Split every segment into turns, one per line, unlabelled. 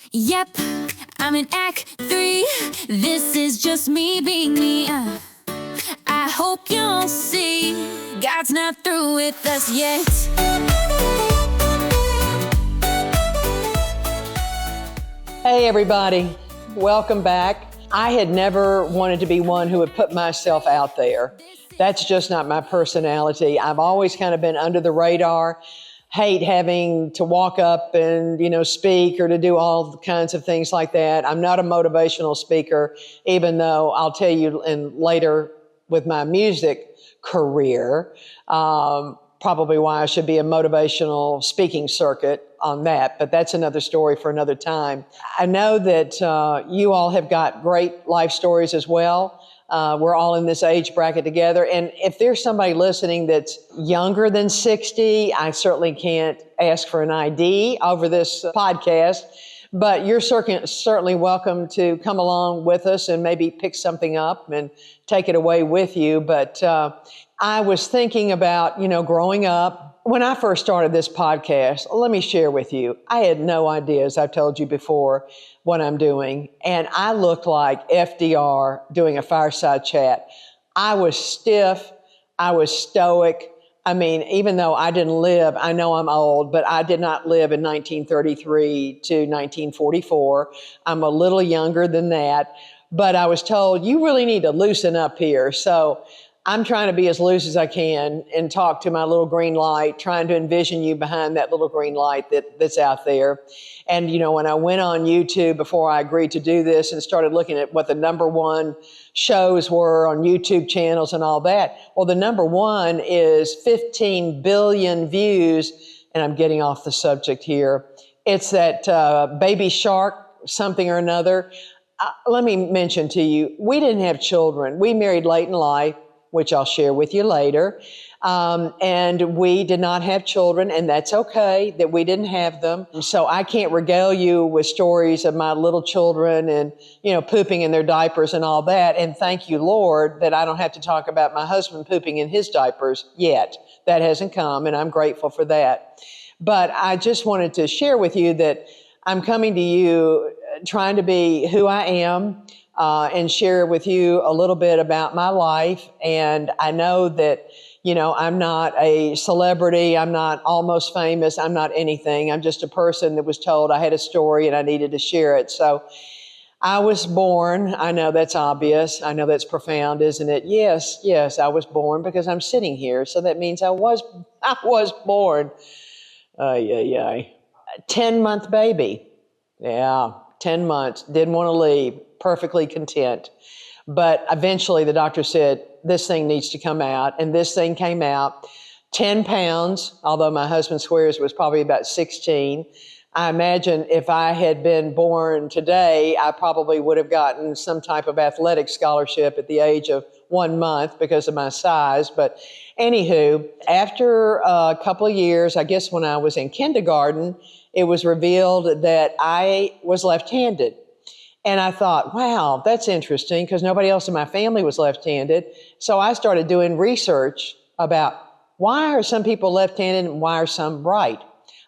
Yep, I'm in Act 3. This is just me being me. I hope you'll see God's not through with us yet.
Hey everybody, welcome back. I had never wanted to be one who would put myself out there. That's just not my personality. I've always kind of been under the radar, hate having to walk up and, speak or to do all kinds of things like that. I'm not a motivational speaker, even though I'll tell you later with my music career, probably why I should be a motivational speaking circuit on that, but that's another story for another time. I know that you all have got great life stories as well. We're all in this age bracket together. And if there's somebody listening that's younger than 60, I certainly can't ask for an ID over this podcast, but you're certainly welcome to come along with us and maybe pick something up and take it away with you. But I was thinking about, growing up. When I first started this podcast, let me share with you, I had no idea, as I've told you before, what I'm doing. And I looked like FDR doing a fireside chat. I was stiff. I was stoic. I mean, even though I didn't live, I know I'm old, but I did not live in 1933 to 1944. I'm a little younger than that. But I was told, you really need to loosen up here. So I'm trying to be as loose as I can and talk to my little green light, trying to envision you behind that little green light that's out there. And, when I went on YouTube before I agreed to do this and started looking at what the number one shows were on YouTube channels and all that, well, the number one is 15 billion views. And I'm getting off the subject here. It's that Baby Shark something or another. Let me mention to you, we didn't have children. We married late in life, which I'll share with you later. And we did not have children, and that's okay that we didn't have them. So I can't regale you with stories of my little children and, pooping in their diapers and all that. And thank you, Lord, that I don't have to talk about my husband pooping in his diapers yet. That hasn't come, and I'm grateful for that. But I just wanted to share with you that I'm coming to you trying to be who I am, and share with you a little bit about my life. And I know that, I'm not a celebrity. I'm not almost famous. I'm not anything. I'm just a person that was told I had a story and I needed to share it. So I was born. I know that's obvious. I know that's profound, isn't it? Yes, I was born because I'm sitting here. So that means I was born. 10-month baby. Yeah, 10 months. Didn't want to leave. Perfectly content. But eventually the doctor said, this thing needs to come out. And this thing came out 10 pounds, although my husband swears it was probably about 16. I imagine if I had been born today, I probably would have gotten some type of athletic scholarship at the age of 1 month because of my size. But anywho, after a couple of years, I guess when I was in kindergarten, it was revealed that I was left-handed. And I thought, wow, that's interesting because nobody else in my family was left-handed. So I started doing research about why are some people left-handed and why are some right?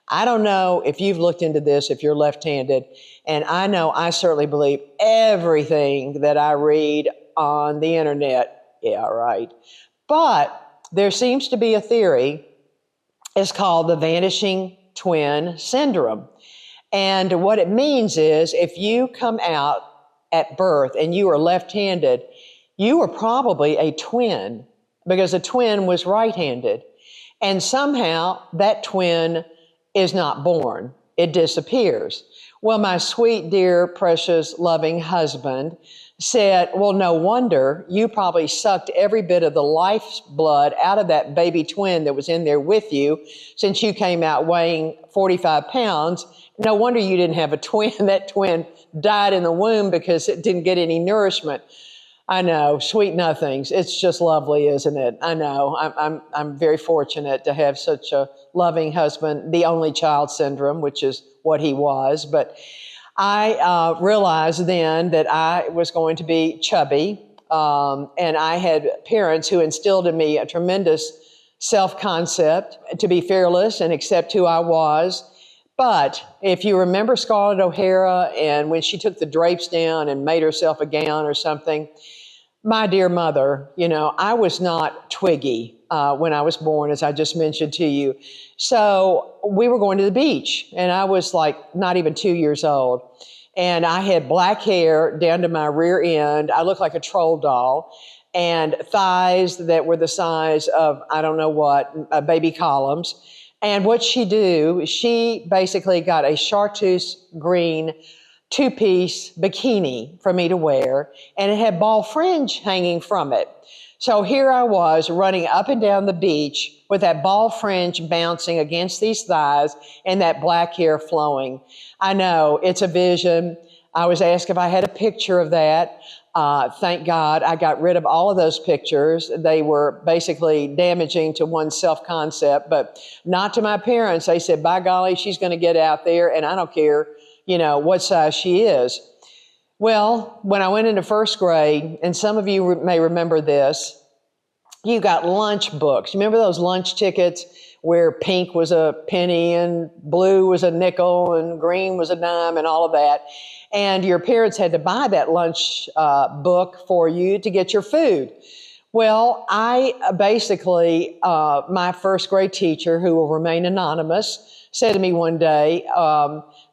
I don't know if you've looked into this, if you're left-handed. And I know I certainly believe everything that I read on the internet. Yeah, right. But there seems to be a theory. It's called the vanishing twin syndrome. And what it means is if you come out at birth and you are left-handed, you were probably a twin because a twin was right-handed. And somehow that twin is not born. It disappears. Well, my sweet, dear, precious, loving husband said, well, no wonder you probably sucked every bit of the life's blood out of that baby twin that was in there with you since you came out weighing 45 pounds. No wonder you didn't have a twin. That twin died in the womb because it didn't get any nourishment. I know, sweet nothings. It's just lovely, isn't it? I know. I'm very fortunate to have such a loving husband, the only child syndrome, which is what he was. But I realized then that I was going to be chubby, and I had parents who instilled in me a tremendous self-concept to be fearless and accept who I was. But if you remember Scarlett O'Hara and when she took the drapes down and made herself a gown or something, my dear mother, I was not Twiggy when I was born, as I just mentioned to you. So we were going to the beach, and I was like not even 2 years old. And I had black hair down to my rear end. I looked like a troll doll, and thighs that were the size of, I don't know what, baby columns. And what she do, she basically got a chartreuse green two-piece bikini for me to wear, and it had ball fringe hanging from it. So here I was running up and down the beach with that ball fringe bouncing against these thighs and that black hair flowing. I know, it's a vision. I was asked if I had a picture of that. Thank God I got rid of all of those pictures. They were basically damaging to one's self-concept, but not to my parents. They said, by golly, she's going to get out there, and I don't care, what size she is. Well, when I went into first grade, and some of you may remember this, you got lunch books. Remember those lunch tickets where pink was a penny and blue was a nickel and green was a dime and all of that? And your parents had to buy that lunch book for you to get your food. Well, I basically, my first grade teacher, who will remain anonymous, said to me one day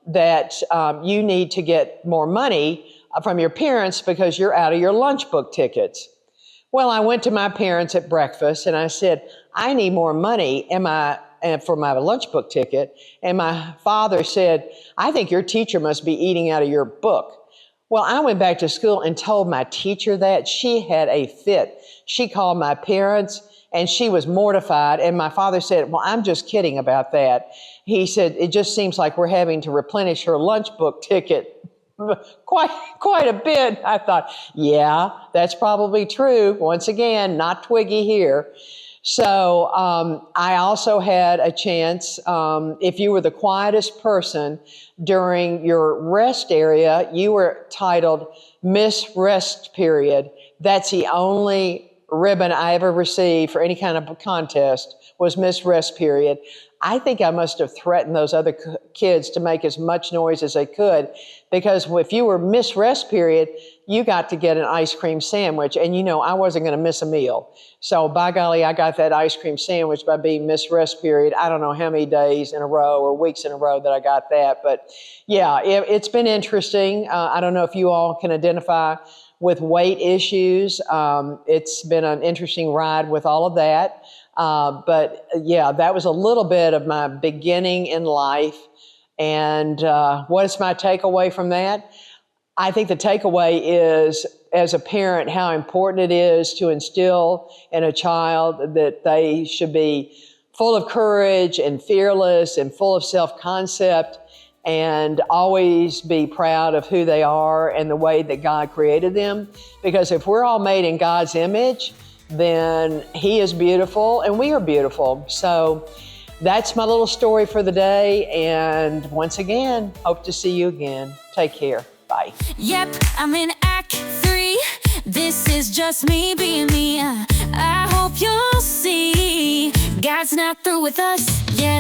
that you need to get more money from your parents because you're out of your lunch book tickets. Well, I went to my parents at breakfast and I said, I need more money for my lunch book ticket. And my father said, I think your teacher must be eating out of your book. Well, I went back to school and told my teacher that. She had a fit. She called my parents and she was mortified. And my father said, well, I'm just kidding about that. He said, it just seems like we're having to replenish her lunch book ticket quite a bit. I thought, yeah, that's probably true. Once again, not Twiggy here. So I also had a chance, if you were the quietest person during your rest area, you were titled Miss Rest Period. That's the only ribbon I ever received for any kind of a contest was Miss Rest Period. I think I must have threatened those other kids to make as much noise as they could, because if you were Miss Rest Period, you got to get an ice cream sandwich, and I wasn't going to miss a meal. So by golly, I got that ice cream sandwich by being Miss Rest Period. I don't know how many days in a row or weeks in a row that I got that, but yeah, it's been interesting. I don't know if you all can identify with weight issues. It's been an interesting ride with all of that. But yeah, that was a little bit of my beginning in life. And what is my takeaway from that? I think the takeaway is, as a parent, how important it is to instill in a child that they should be full of courage and fearless and full of self-concept, and always be proud of who they are and the way that God created them. Because if we're all made in God's image, then He is beautiful and we are beautiful. So that's my little story for the day. And once again, hope to see you again. Take care. Bye.
Yep, I'm in Act 3. This is just me being me. I hope you'll see God's not through with us. Yes.